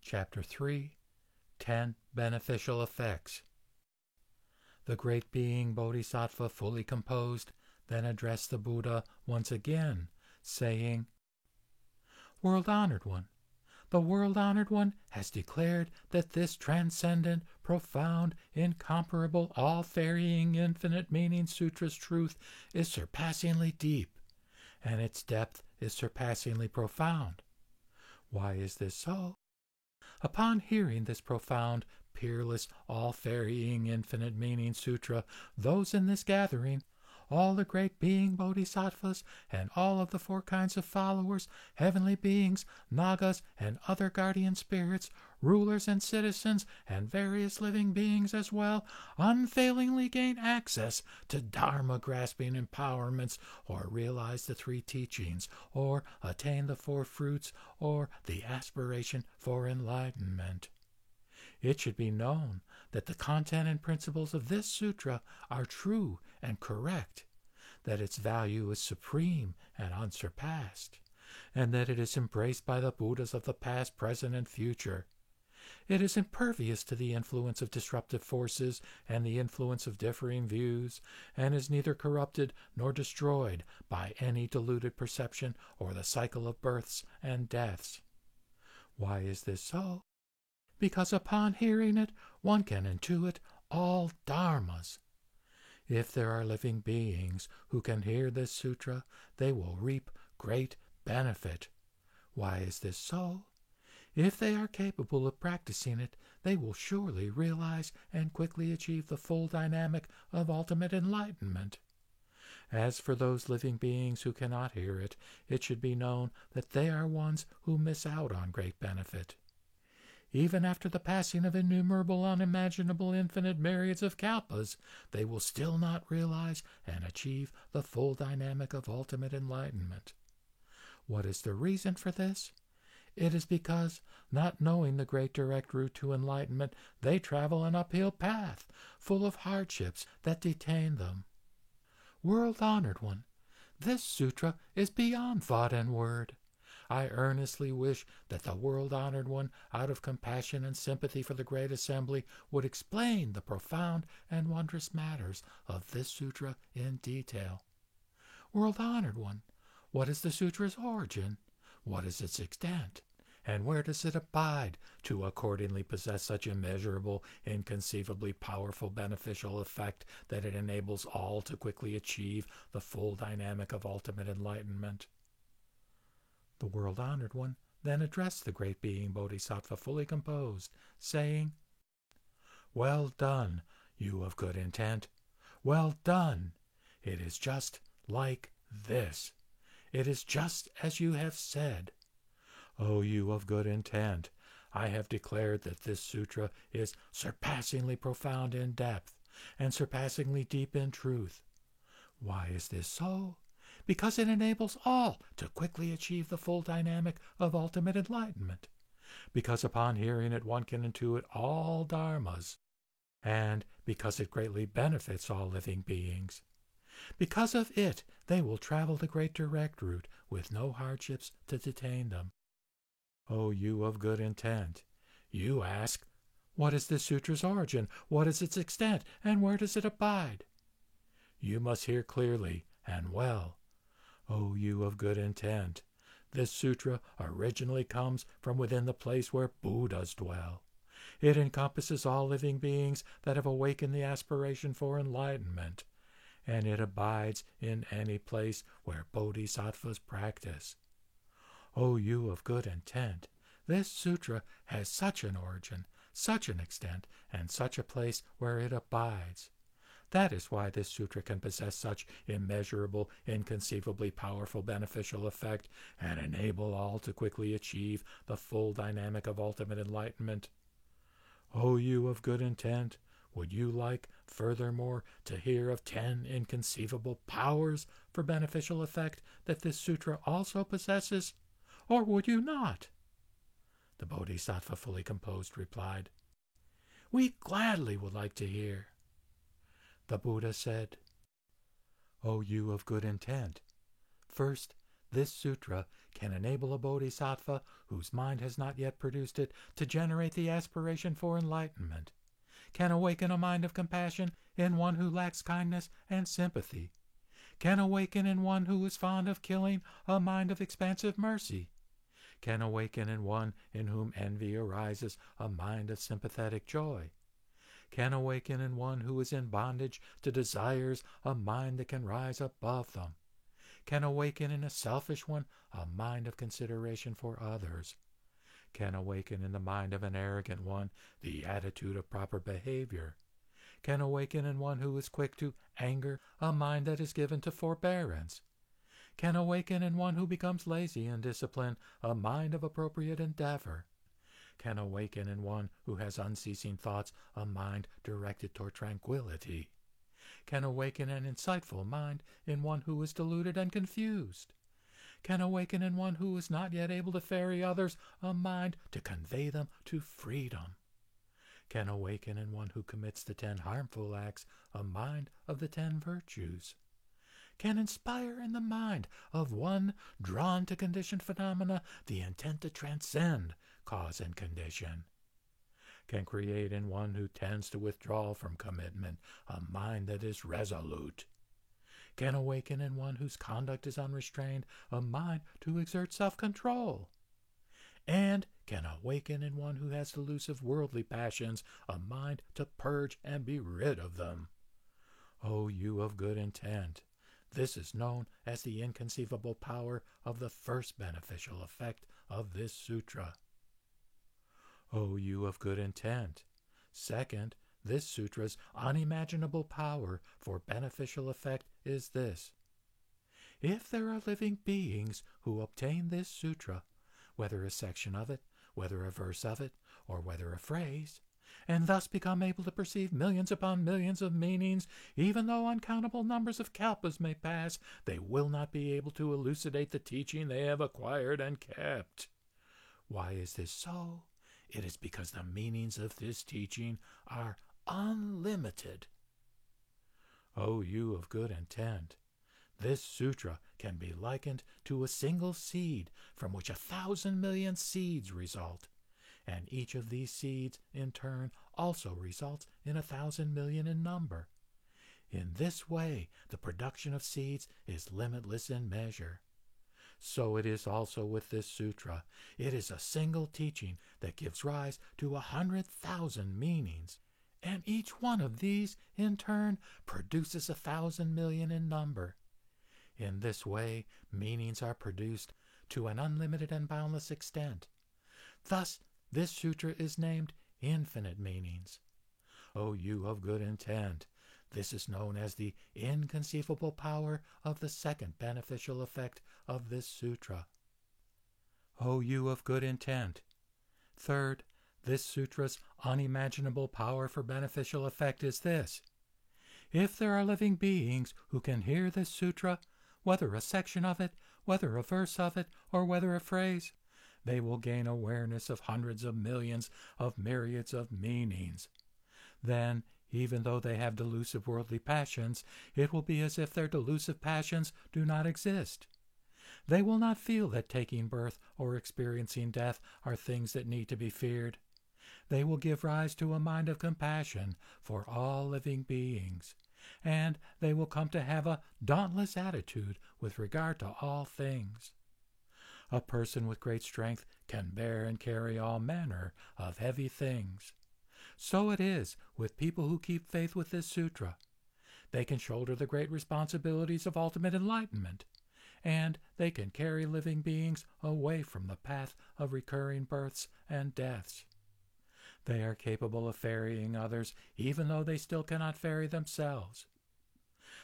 Chapter 3, 10 Beneficial Effects. The great being Bodhisattva, fully composed, then addressed the Buddha once again, saying, "World-honored one, the world-honored one has declared that this transcendent, profound, incomparable, all-varying, infinite-meaning sutra's truth is surpassingly deep, and its depth is surpassingly profound. Why is this so? Upon hearing this profound, peerless, all-varying, infinite-meaning sutra, those in this gathering, all the great being bodhisattvas, and all of the 4 kinds of followers, heavenly beings, nagas, and other guardian spirits, rulers and citizens, and various living beings as well, unfailingly gain access to Dharma-grasping empowerments, or realize the 3 teachings, or attain the 4 fruits, or the aspiration for enlightenment. It should be known that the content and principles of this sutra are true and correct, that its value is supreme and unsurpassed, and that it is embraced by the Buddhas of the past, present, and future. It is impervious to the influence of disruptive forces and the influence of differing views, and is neither corrupted nor destroyed by any deluded perception or the cycle of births and deaths. Why is this so? Because upon hearing it, one can intuit all dharmas. If there are living beings who can hear this sutra, they will reap great benefit. Why is this so? If they are capable of practicing it, they will surely realize and quickly achieve the full dynamic of ultimate enlightenment. As for those living beings who cannot hear it, it should be known that they are ones who miss out on great benefit. Even after the passing of innumerable, unimaginable, infinite myriads of kalpas, they will still not realize and achieve the full dynamic of ultimate enlightenment. What is the reason for this? It is because, not knowing the great direct route to enlightenment, they travel an uphill path, full of hardships that detain them. World-honored one, this sutra is beyond thought and word. I earnestly wish that the world-honored one, out of compassion and sympathy for the great assembly, would explain the profound and wondrous matters of this sutra in detail. World-honored one, what is the sutra's origin? What is its extent? And where does it abide to accordingly possess such immeasurable, inconceivably powerful beneficial effect that it enables all to quickly achieve the full dynamic of ultimate enlightenment? The world-honored one then addressed the great being Bodhisattva, fully composed, saying, "Well done, you of good intent. Well done. It is just like this. It is just as you have said. O you of good intent, I have declared that this sutra is surpassingly profound in depth and surpassingly deep in truth. Why is this so? Because it enables all to quickly achieve the full dynamic of ultimate enlightenment. Because upon hearing it, one can intuit all dharmas. And because it greatly benefits all living beings. Because of it, they will travel the great direct route with no hardships to detain them. O you of good intent, you ask, what is this sutra's origin? What is its extent? And where does it abide? You must hear clearly and well. O you of good intent, this sutra originally comes from within the place where Buddhas dwell. It encompasses all living beings that have awakened the aspiration for enlightenment, and it abides in any place where bodhisattvas practice. O you of good intent, this sutra has such an origin, such an extent, and such a place where it abides. That is why this sutra can possess such immeasurable, inconceivably powerful beneficial effect and enable all to quickly achieve the full dynamic of ultimate enlightenment. O you of good intent, would you like, furthermore, to hear of 10 inconceivable powers for beneficial effect that this sutra also possesses? Or would you not? The Bodhisattva, fully composed, replied, We gladly would like to hear. The Buddha said, O you of good intent, first, this sutra can enable a bodhisattva whose mind has not yet produced it to generate the aspiration for enlightenment, can awaken a mind of compassion in one who lacks kindness and sympathy, can awaken in one who is fond of killing a mind of expansive mercy, can awaken in one in whom envy arises a mind of sympathetic joy, can awaken in one who is in bondage to desires a mind that can rise above them, can awaken in a selfish one a mind of consideration for others, can awaken in the mind of an arrogant one the attitude of proper behavior, can awaken in one who is quick to anger a mind that is given to forbearance, can awaken in one who becomes lazy in discipline a mind of appropriate endeavor, can awaken in one who has unceasing thoughts a mind directed toward tranquility, can awaken an insightful mind in one who is deluded and confused, can awaken in one who is not yet able to ferry others a mind to convey them to freedom, can awaken in one who commits the 10 harmful acts a mind of the 10 virtues, can inspire in the mind of one drawn to conditioned phenomena the intent to transcend cause and condition, can create in one who tends to withdraw from commitment a mind that is resolute, can awaken in one whose conduct is unrestrained a mind to exert self-control, and can awaken in one who has delusive worldly passions a mind to purge and be rid of them. O you of good intent, this is known as the inconceivable power of the first beneficial effect of this sutra. O you of good intent, second, this sutra's unimaginable power for beneficial effect is this. If there are living beings who obtain this sutra, whether a section of it, whether a verse of it, or whether a phrase, and thus become able to perceive millions upon millions of meanings, even though uncountable numbers of kalpas may pass, they will not be able to elucidate the teaching they have acquired and kept. Why is this so? It is because the meanings of this teaching are unlimited. O you of good intent, this sutra can be likened to a single seed from which 1,000 million seeds result, and each of these seeds in turn also results in 1,000 million in number. In this way, the production of seeds is limitless in measure. So it is also with this sutra. It is a single teaching that gives rise to 100,000 meanings, and each one of these, in turn, produces 1,000 million in number. In this way, meanings are produced to an unlimited and boundless extent. Thus, this sutra is named Infinite Meanings. O you of good intent, this is known as the inconceivable power of the second beneficial effect of this sutra. O you of good intent, third, this sutra's unimaginable power for beneficial effect is this. If there are living beings who can hear this sutra, whether a section of it, whether a verse of it, or whether a phrase, they will gain awareness of hundreds of millions of myriads of meanings. Then, even though they have delusive worldly passions, it will be as if their delusive passions do not exist. They will not feel that taking birth or experiencing death are things that need to be feared. They will give rise to a mind of compassion for all living beings, and they will come to have a dauntless attitude with regard to all things. A person with great strength can bear and carry all manner of heavy things. So it is with people who keep faith with this sutra. They can shoulder the great responsibilities of ultimate enlightenment, and they can carry living beings away from the path of recurring births and deaths. They are capable of ferrying others, even though they still cannot ferry themselves.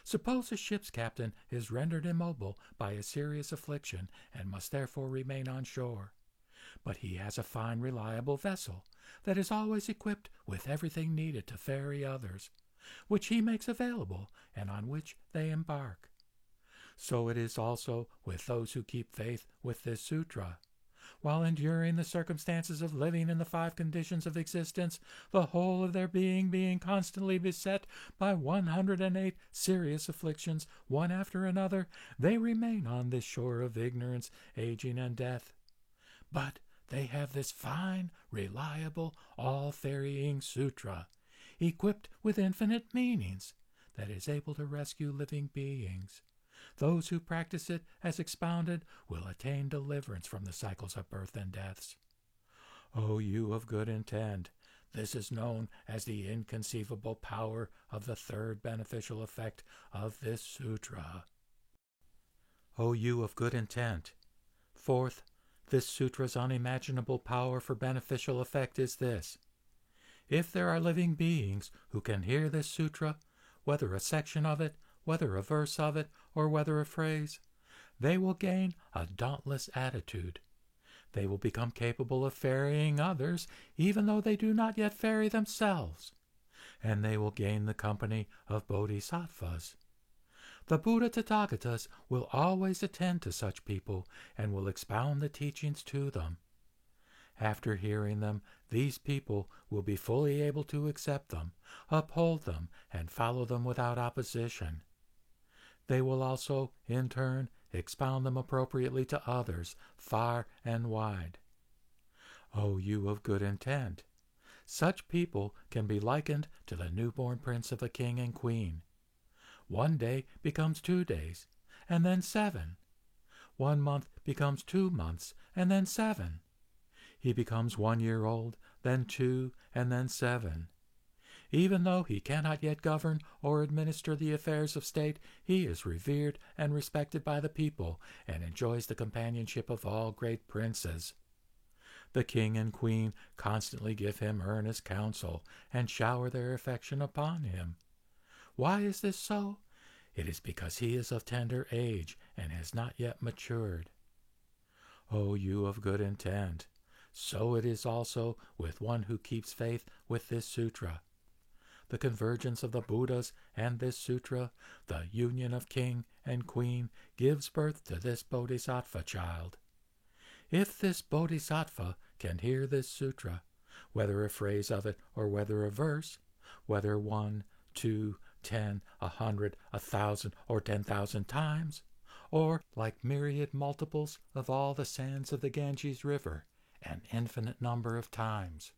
Suppose a ship's captain is rendered immobile by a serious affliction and must therefore remain on shore. But he has a fine, reliable vessel that is always equipped with everything needed to ferry others, which he makes available and on which they embark. So it is also with those who keep faith with this sutra. while enduring the circumstances of living in the 5 conditions of existence, the whole of their being constantly beset by 108 serious afflictions, one after another, they remain on this shore of ignorance, aging, and death. But they have this fine, reliable, all-ferrying sutra, equipped with infinite meanings, that is able to rescue living beings. Those who practice it as expounded will attain deliverance from the cycles of birth and deaths. O you of good intent, this is known as the inconceivable power of the 3rd beneficial effect of this sutra. O you of good intent, 4th, this sutra's unimaginable power for beneficial effect is this. If there are living beings who can hear this sutra, whether a section of it, whether a verse of it, or whether a phrase, they will gain a dauntless attitude. They will become capable of ferrying others, even though they do not yet ferry themselves. And they will gain the company of bodhisattvas. The Buddha Tathagatas will always attend to such people and will expound the teachings to them. After hearing them, these people will be fully able to accept them, uphold them, and follow them without opposition. They will also, in turn, expound them appropriately to others, far and wide. O you of good intent, such people can be likened to the newborn prince of a king and queen. 1 day becomes 2 days, and then 7. 1 month becomes 2 months, and then 7. He becomes 1 year old, then 2, and then 7. Even though he cannot yet govern or administer the affairs of state, he is revered and respected by the people, and enjoys the companionship of all great princes. The king and queen constantly give him earnest counsel, and shower their affection upon him. Why is this so? It is because he is of tender age, and has not yet matured. O you of good intent, so it is also with one who keeps faith with this sutra. The convergence of the Buddhas and this sutra, the union of king and queen, gives birth to this bodhisattva child. If this bodhisattva can hear this sutra, whether a phrase of it or whether a verse, whether 1, 2, 10, 100, 1,000, or 10,000 times, or like myriad multiples of all the sands of the Ganges River, an infinite number of times,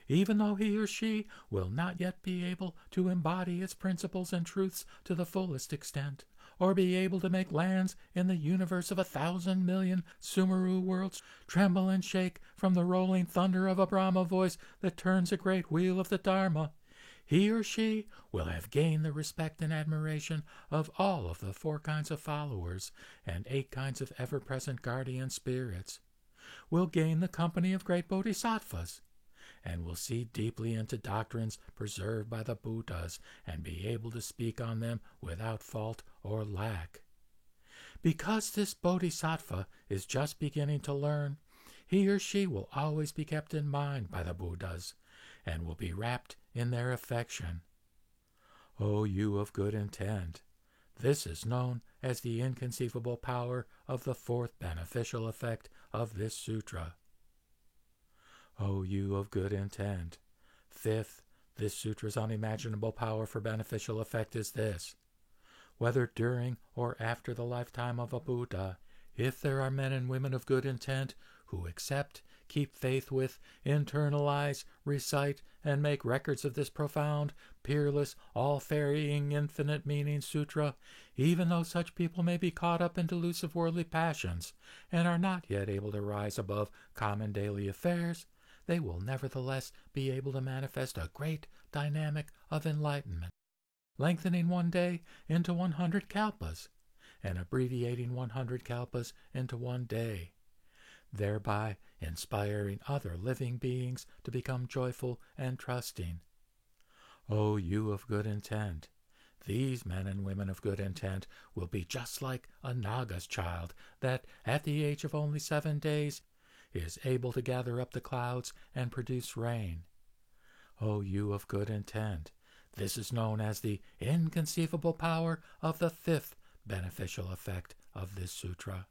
even though he or she will not yet be able to embody its principles and truths to the fullest extent, or be able to make lands in the universe of 1,000 million Sumeru worlds tremble and shake from the rolling thunder of a Brahma voice that turns a great wheel of the Dharma, he or she will have gained the respect and admiration of all of the 4 kinds of followers and 8 kinds of ever-present guardian spirits, will gain the company of great bodhisattvas, and will see deeply into doctrines preserved by the Buddhas and be able to speak on them without fault or lack. Because this bodhisattva is just beginning to learn, he or she will always be kept in mind by the Buddhas, and will be wrapped in their affection. O you of good intent, this is known as the inconceivable power of the 4th beneficial effect of this sutra. O you of good intent, 5th, this sutra's unimaginable power for beneficial effect is this. Whether during or after the lifetime of a Buddha, if there are men and women of good intent who accept, keep faith with, internalize, recite, and make records of this profound, peerless, all-ferrying, infinite-meaning sutra, even though such people may be caught up in delusive worldly passions, and are not yet able to rise above common daily affairs, they will nevertheless be able to manifest a great dynamic of enlightenment, lengthening 1 day into 100 kalpas, and abbreviating 100 kalpas into 1 day, thereby inspiring other living beings to become joyful and trusting. O you of good intent, these men and women of good intent will be just like a Naga's child that, at the age of only 7 days, is able to gather up the clouds and produce rain. O you of good intent, this is known as the inconceivable power of the 5th beneficial effect of this sutra.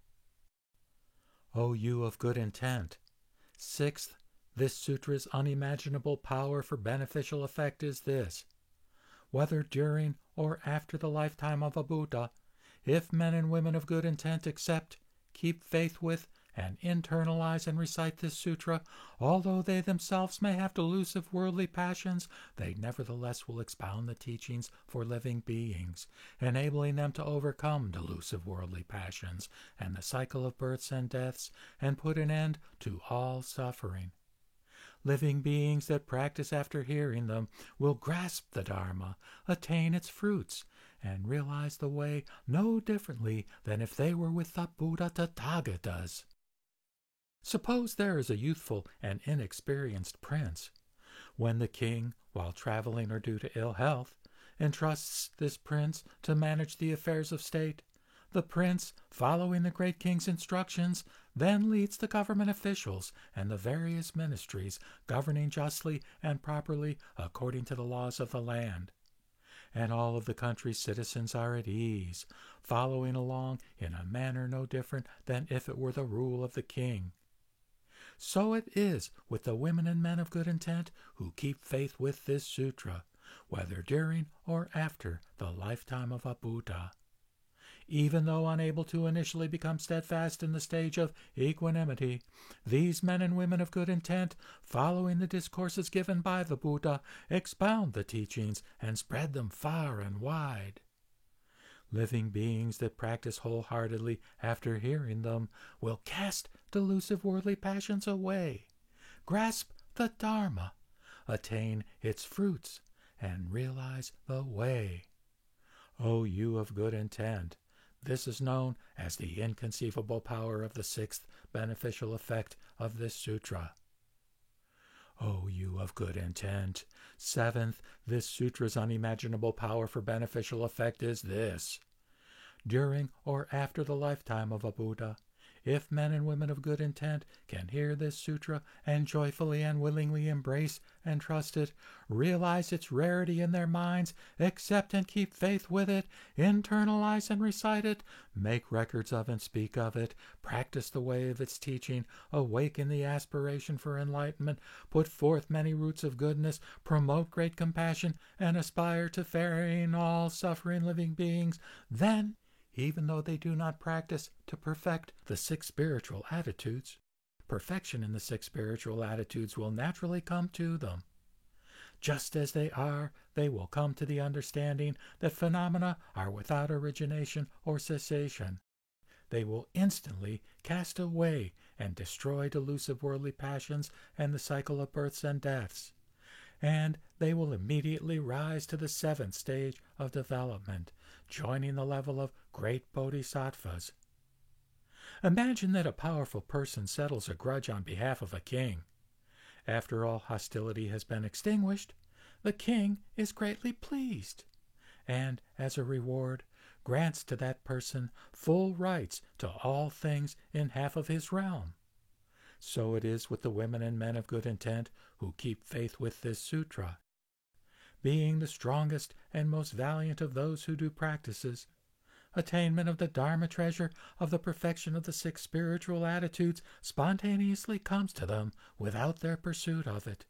O you of good intent. Sixth, this sutra's unimaginable power for beneficial effect is this: whether during or after the lifetime of a Buddha, if men and women of good intent accept, keep faith with, and internalize and recite this sutra, although they themselves may have delusive worldly passions, they nevertheless will expound the teachings for living beings, enabling them to overcome delusive worldly passions and the cycle of births and deaths, and put an end to all suffering. Living beings that practice after hearing them will grasp the Dharma, attain its fruits, and realize the way no differently than if they were with the Buddha Tathagatas. Suppose there is a youthful and inexperienced prince. When the king, while traveling or due to ill health, entrusts this prince to manage the affairs of state, the prince, following the great king's instructions, then leads the government officials and the various ministries, governing justly and properly according to the laws of the land. And all of the country's citizens are at ease, following along in a manner no different than if it were the rule of the king. So it is with the women and men of good intent who keep faith with this sutra, whether during or after the lifetime of a Buddha. Even though unable to initially become steadfast in the stage of equanimity, these men and women of good intent, following the discourses given by the Buddha, expound the teachings and spread them far and wide. Living beings that practice wholeheartedly after hearing them will cast delusive worldly passions away, grasp the Dharma, attain its fruits, and realize the way. O you of good intent, this is known as the inconceivable power of the sixth beneficial effect of this sutra. O you of good intent, seventh, this sutra's unimaginable power for beneficial effect is this: during or after the lifetime of a Buddha, if men and women of good intent can hear this sutra and joyfully and willingly embrace and trust it, realize its rarity in their minds, accept and keep faith with it, internalize and recite it, make records of and speak of it, practice the way of its teaching, awaken the aspiration for enlightenment, put forth many roots of goodness, promote great compassion, and aspire to ferrying all suffering living beings, then, even though they do not practice to perfect the six spiritual attitudes, perfection in the six spiritual attitudes will naturally come to them. Just as they are, they will come to the understanding that phenomena are without origination or cessation. They will instantly cast away and destroy delusive worldly passions and the cycle of births and deaths. And they will immediately rise to the seventh stage of development, joining the level of great bodhisattvas. Imagine that a powerful person settles a grudge on behalf of a king. After all hostility has been extinguished, the king is greatly pleased, and, as a reward, grants to that person full rights to all things in half of his realm. So it is with the women and men of good intent who keep faith with this sutra. Being the strongest and most valiant of those who do practices, attainment of the Dharma treasure of the perfection of the six spiritual attitudes spontaneously comes to them without their pursuit of it.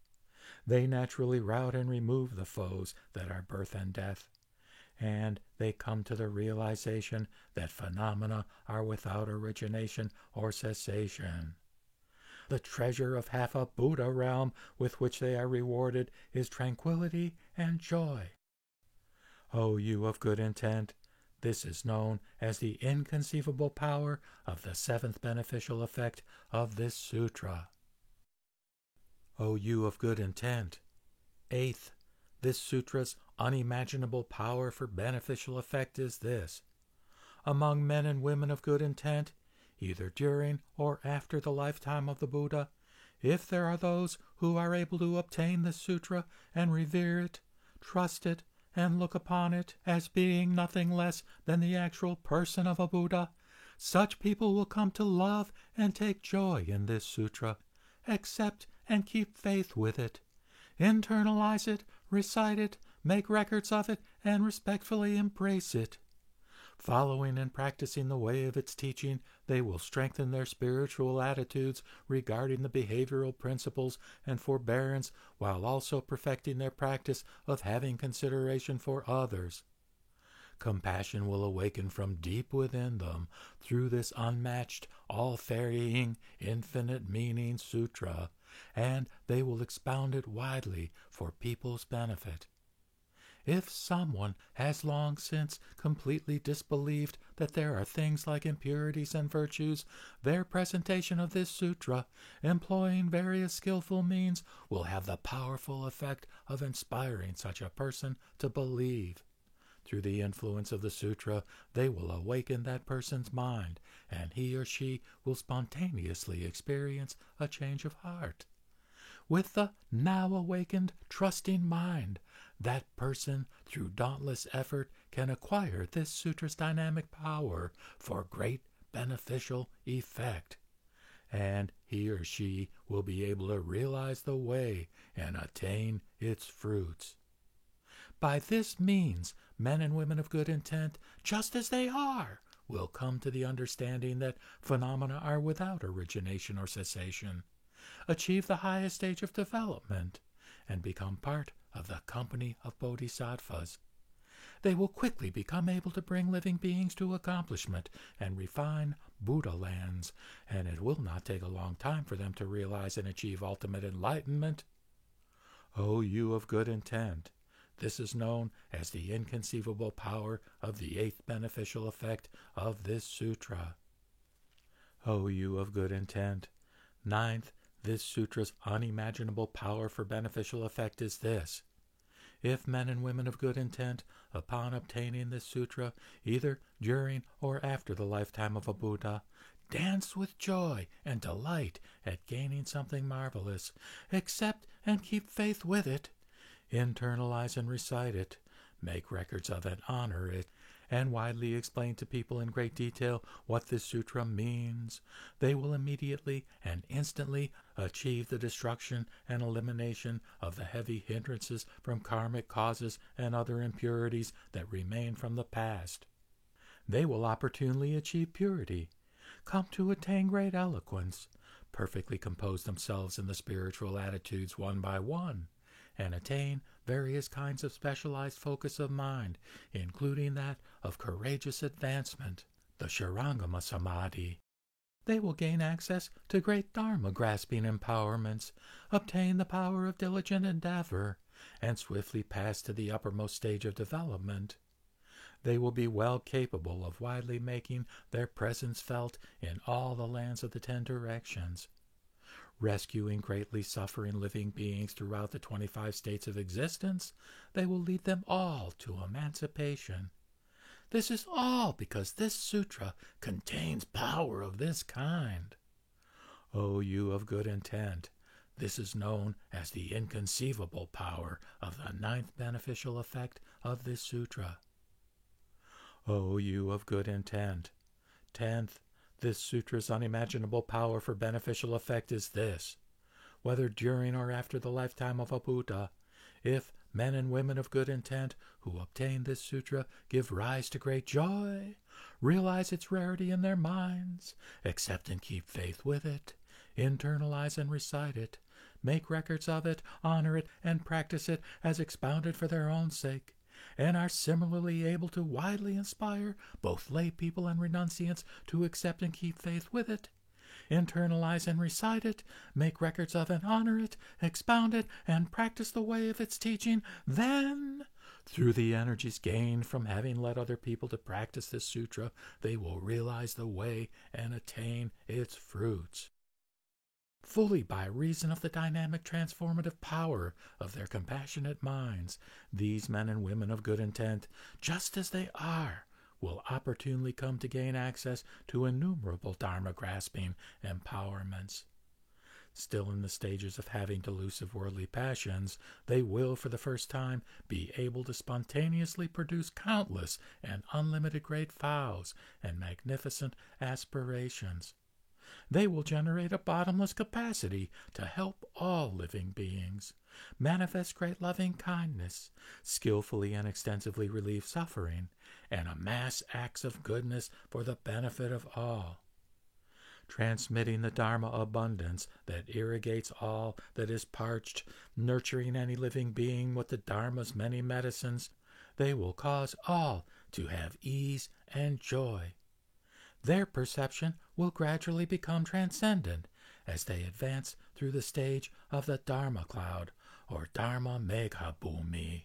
They naturally rout and remove the foes that are birth and death, and they come to the realization that phenomena are without origination or cessation. The treasure of half a Buddha realm with which they are rewarded is tranquility and joy. O you of good intent, this is known as the inconceivable power of the seventh beneficial effect of this sutra. O you of good intent, eighth, this sutra's unimaginable power for beneficial effect is this: among men and women of good intent, either during or after the lifetime of the Buddha, if there are those who are able to obtain this sutra and revere it, trust it, and look upon it as being nothing less than the actual person of a Buddha, such people will come to love and take joy in this sutra, accept and keep faith with it, internalize it, recite it, make records of it, and respectfully embrace it. Following and practicing the way of its teaching, they will strengthen their spiritual attitudes regarding the behavioral principles and forbearance, while also perfecting their practice of having consideration for others. Compassion will awaken from deep within them through this unmatched, all-varying, infinite-meaning sutra, and they will expound it widely for people's benefit. If someone has long since completely disbelieved that there are things like impurities and virtues, their presentation of this sutra, employing various skillful means, will have the powerful effect of inspiring such a person to believe. Through the influence of the sutra, they will awaken that person's mind, and he or she will spontaneously experience a change of heart. With the now awakened, trusting mind, that person, through dauntless effort, can acquire this sutra's dynamic power for great beneficial effect, and he or she will be able to realize the way and attain its fruits. By this means, men and women of good intent, just as they are, will come to the understanding that phenomena are without origination or cessation, achieve the highest stage of development, and become part of the company of bodhisattvas. They will quickly become able to bring living beings to accomplishment and refine Buddha lands, and it will not take a long time for them to realize and achieve ultimate enlightenment. O you of good intent, this is known as the inconceivable power of the eighth beneficial effect of this sutra. O you of good intent, ninth, this sutra's unimaginable power for beneficial effect is this. If men and women of good intent, upon obtaining this sutra, either during or after the lifetime of a Buddha, dance with joy and delight at gaining something marvelous, accept and keep faith with it, internalize and recite it, make records of and honor it, and widely explain to people in great detail what this sutra means, they will immediately and instantly achieve the destruction and elimination of the heavy hindrances from karmic causes and other impurities that remain from the past. They will opportunely achieve purity, come to attain great eloquence, perfectly compose themselves in the spiritual attitudes one by one, and attain various kinds of specialized focus of mind, including that of courageous advancement, the Shurangama Samadhi. They will gain access to great Dharma-grasping empowerments, obtain the power of diligent endeavor, and swiftly pass to the uppermost stage of development. They will be well capable of widely making their presence felt in all the lands of the 10 directions, rescuing greatly suffering living beings throughout the 25 states of existence. They will lead them all to emancipation. This is all because this sutra contains power of this kind. O you of good intent, this is known as the inconceivable power of the 9th beneficial effect of this sutra. O you of good intent, 10th, this sutra's unimaginable power for beneficial effect is this. Whether during or after the lifetime of a Buddha, if men and women of good intent who obtain this sutra give rise to great joy, realize its rarity in their minds, accept and keep faith with it, internalize and recite it, make records of it, honor it, and practice it as expounded for their own sake, and are similarly able to widely inspire both lay people and renunciants to accept and keep faith with it, internalize and recite it, make records of and honor it, expound it, and practice the way of its teaching, then, through the energies gained from having led other people to practice this sutra, they will realize the way and attain its fruits. Fully by reason of the dynamic transformative power of their compassionate minds, these men and women of good intent, just as they are, will opportunely come to gain access to innumerable Dharma-grasping empowerments. Still in the stages of having delusive worldly passions, they will for the first time be able to spontaneously produce countless and unlimited great vows and magnificent aspirations. They will generate a bottomless capacity to help all all living beings, manifest great loving kindness, skillfully and extensively relieve suffering, and amass acts of goodness for the benefit of all. Transmitting the Dharma abundance that irrigates all that is parched, nurturing any living being with the Dharma's many medicines, they will cause all to have ease and joy. Their perception will gradually become transcendent as they advance through the stage of the Dharma cloud, or Dharma Megha Bhumi.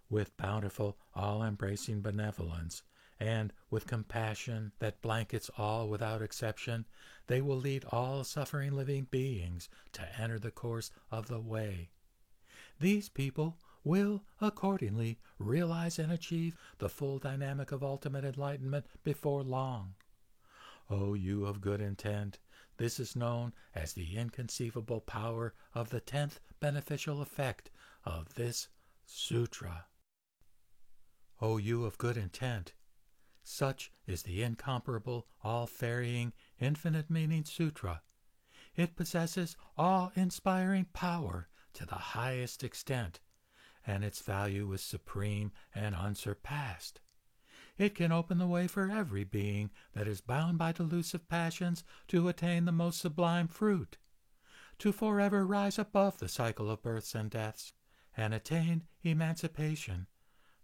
With bountiful, all-embracing benevolence, and with compassion that blankets all without exception, they will lead all suffering living beings to enter the course of the way. These people will accordingly realize and achieve the full dynamic of ultimate enlightenment before long. O you of good intent, this is known as the inconceivable power of the 10th beneficial effect of this sutra. O you of good intent, such is the incomparable, all-varying, infinite-meaning sutra. It possesses awe-inspiring power to the highest extent, and its value is supreme and unsurpassed. It can open the way for every being that is bound by delusive passions to attain the most sublime fruit, to forever rise above the cycle of births and deaths, and attain emancipation.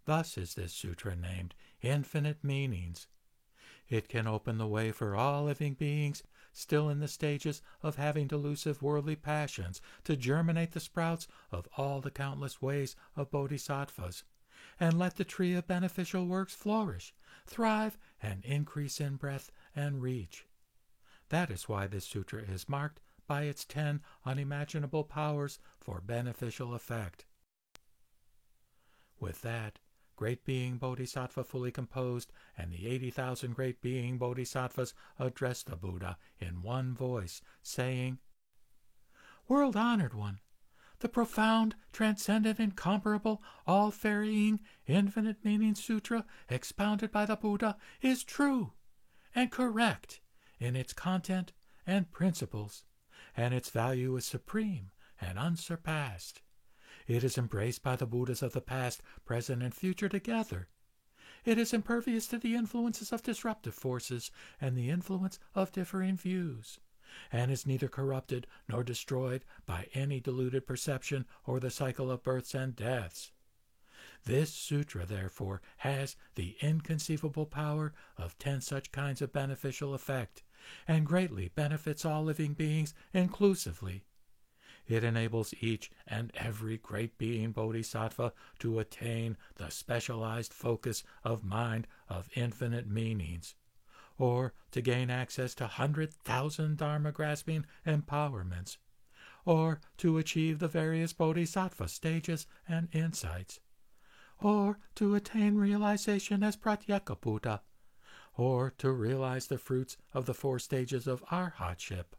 Thus is this sutra named Infinite Meanings. It can open the way for all living beings still in the stages of having delusive worldly passions to germinate the sprouts of all the countless ways of bodhisattvas, and let the tree of beneficial works flourish, thrive, and increase in breadth and reach. That is why this sutra is marked by its 10 unimaginable powers for beneficial effect. With that, Great Being Bodhisattva fully composed, and the 80,000 Great Being Bodhisattvas addressed the Buddha in one voice, saying, World-honored one, the profound, transcendent, incomparable, all-varying, infinite-meaning sutra expounded by the Buddha is true and correct in its content and principles, and its value is supreme and unsurpassed. It is embraced by the Buddhas of the past, present, and future together. It is impervious to the influences of disruptive forces and the influence of differing views, and is neither corrupted nor destroyed by any deluded perception or the cycle of births and deaths. This sutra, therefore, has the inconceivable power of 10 such kinds of beneficial effect, and greatly benefits all living beings inclusively. It enables each and every great being bodhisattva to attain the specialized focus of mind of infinite meanings, or to gain access to 100,000 dharma-grasping empowerments, or to achieve the various bodhisattva stages and insights, or to attain realization as Pratyeka Buddha, or to realize the fruits of the 4 stages of arhatship.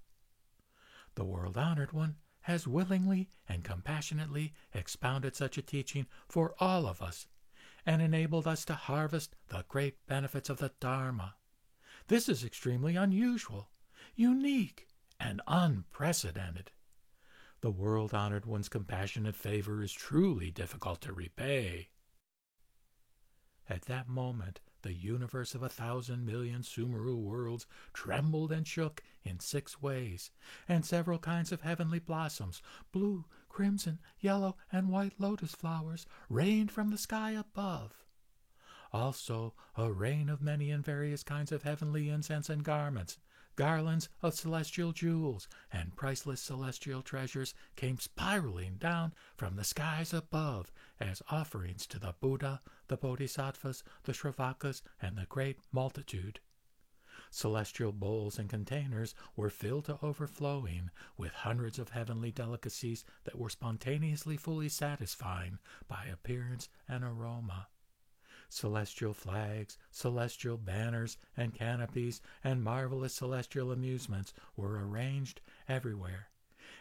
The world-honored one has willingly and compassionately expounded such a teaching for all of us, and enabled us to harvest the great benefits of the Dharma. This is extremely unusual, unique, and unprecedented. The world-honored one's compassionate favor is truly difficult to repay. At that moment, the universe of 1,000 million Sumeru worlds trembled and shook in 6 ways, and several kinds of heavenly blossoms, blue, crimson, yellow, and white lotus flowers, rained from the sky above. Also, a rain of many and various kinds of heavenly incense and garments, garlands of celestial jewels, and priceless celestial treasures came spiraling down from the skies above as offerings to the Buddha, the Bodhisattvas, the Shravakas, and the great multitude. Celestial bowls and containers were filled to overflowing with hundreds of heavenly delicacies that were spontaneously fully satisfying by appearance and aroma. Celestial flags, celestial banners and canopies, and marvelous celestial amusements were arranged everywhere,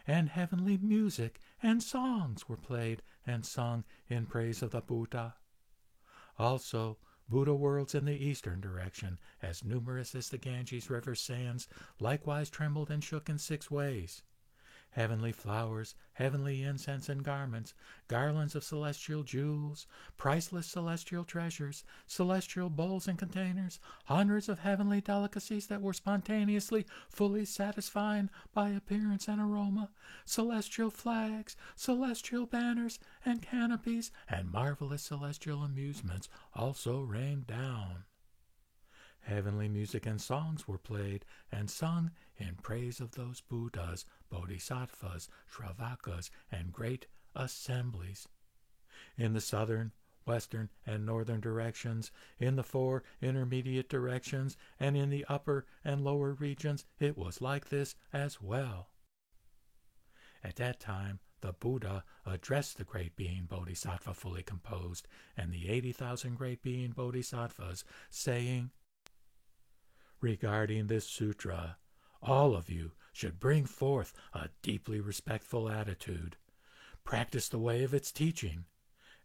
and heavenly music and songs were played and sung in praise of the Buddha. Also, Buddha worlds in the eastern direction, as numerous as the Ganges River sands, likewise trembled and shook in 6 ways. heavenly flowers, heavenly incense and garments, garlands of celestial jewels, priceless celestial treasures, celestial bowls and containers, hundreds of heavenly delicacies that were spontaneously fully satisfying by appearance and aroma, celestial flags, celestial banners and canopies, and marvelous celestial amusements also rained down. Heavenly music and songs were played and sung in praise of those Buddhas, Bodhisattvas, Shravakas, and great assemblies. In the southern, western, and northern directions, in the 4 intermediate directions, and in the upper and lower regions, it was like this as well. At that time, the Buddha addressed the Great Being Bodhisattva fully composed, and the 80,000 Great Being Bodhisattvas, saying, "Regarding this sutra, all of you should bring forth a deeply respectful attitude, practice the way of its teaching,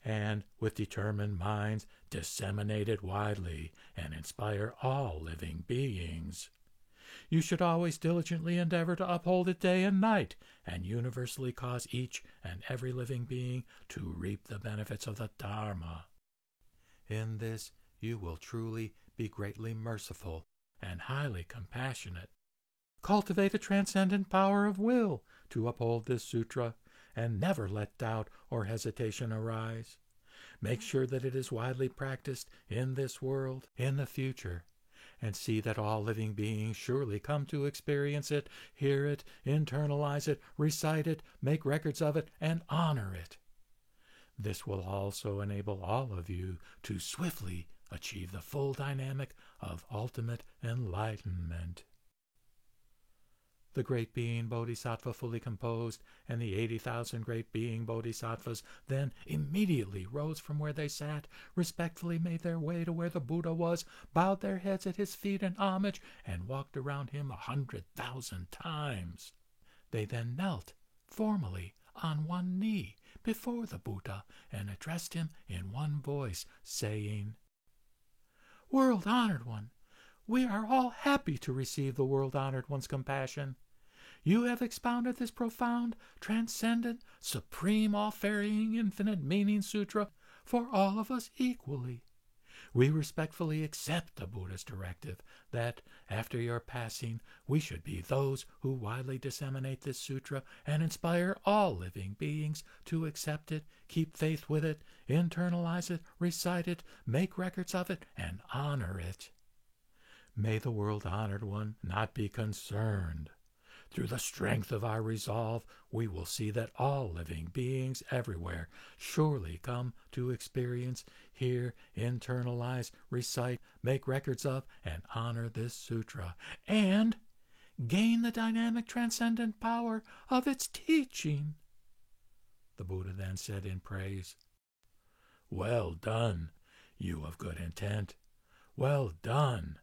and with determined minds disseminate it widely and inspire all living beings. You should always diligently endeavor to uphold it day and night, and universally cause each and every living being to reap the benefits of the Dharma. In this you will truly be greatly merciful and highly compassionate. Cultivate a transcendent power of will to uphold this sutra, and never let doubt or hesitation arise. Make sure that it is widely practiced in this world, in the future, and see that all living beings surely come to experience it, hear it, internalize it, recite it, make records of it, and honor it. This will also enable all of you to swiftly achieve the full dynamic of ultimate enlightenment." The Great Being Bodhisattva fully composed, and the 80,000 Great Being Bodhisattvas then immediately rose from where they sat, respectfully made their way to where the Buddha was, bowed their heads at his feet in homage, and walked around him 100,000 times. They then knelt formally on one knee before the Buddha and addressed him in one voice, saying, "World-honored one, we are all happy to receive the world-honored one's compassion. You have expounded this profound, transcendent, supreme, all-varying, infinite meaning sutra for all of us equally. We respectfully accept the Buddha's directive that, after your passing, we should be those who widely disseminate this sutra and inspire all living beings to accept it, keep faith with it, internalize it, recite it, make records of it, and honor it. May the world-honored one not be concerned. Through the strength of our resolve, we will see that all living beings everywhere surely come to experience, hear, internalize, recite, make records of, and honor this sutra, and gain the dynamic transcendent power of its teaching." The Buddha then said in praise, "Well done, you of good intent. Well done.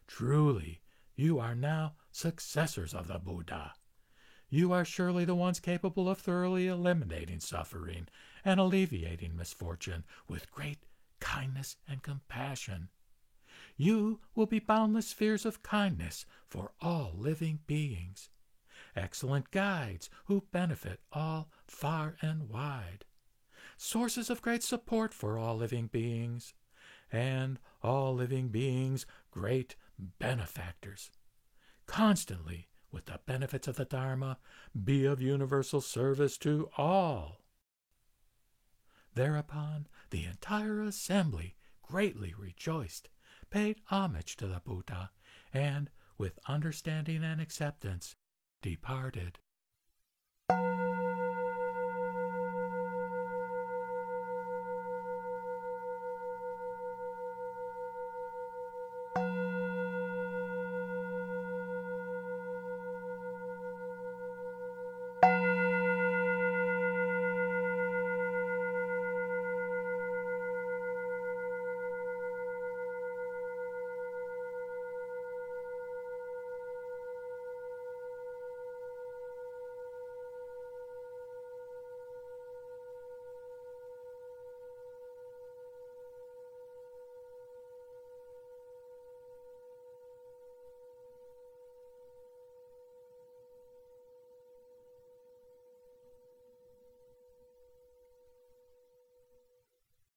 Truly, you are now successors of the Buddha. You are surely the ones capable of thoroughly eliminating suffering and alleviating misfortune with great kindness and compassion. You will be boundless spheres of kindness for all living beings, excellent guides who benefit all far and wide, sources of great support for all living beings, and all living beings great benefactors. Constantly, with the benefits of the Dharma, be of universal service to all." Thereupon the entire assembly greatly rejoiced, paid homage to the Buddha, and, with understanding and acceptance, departed.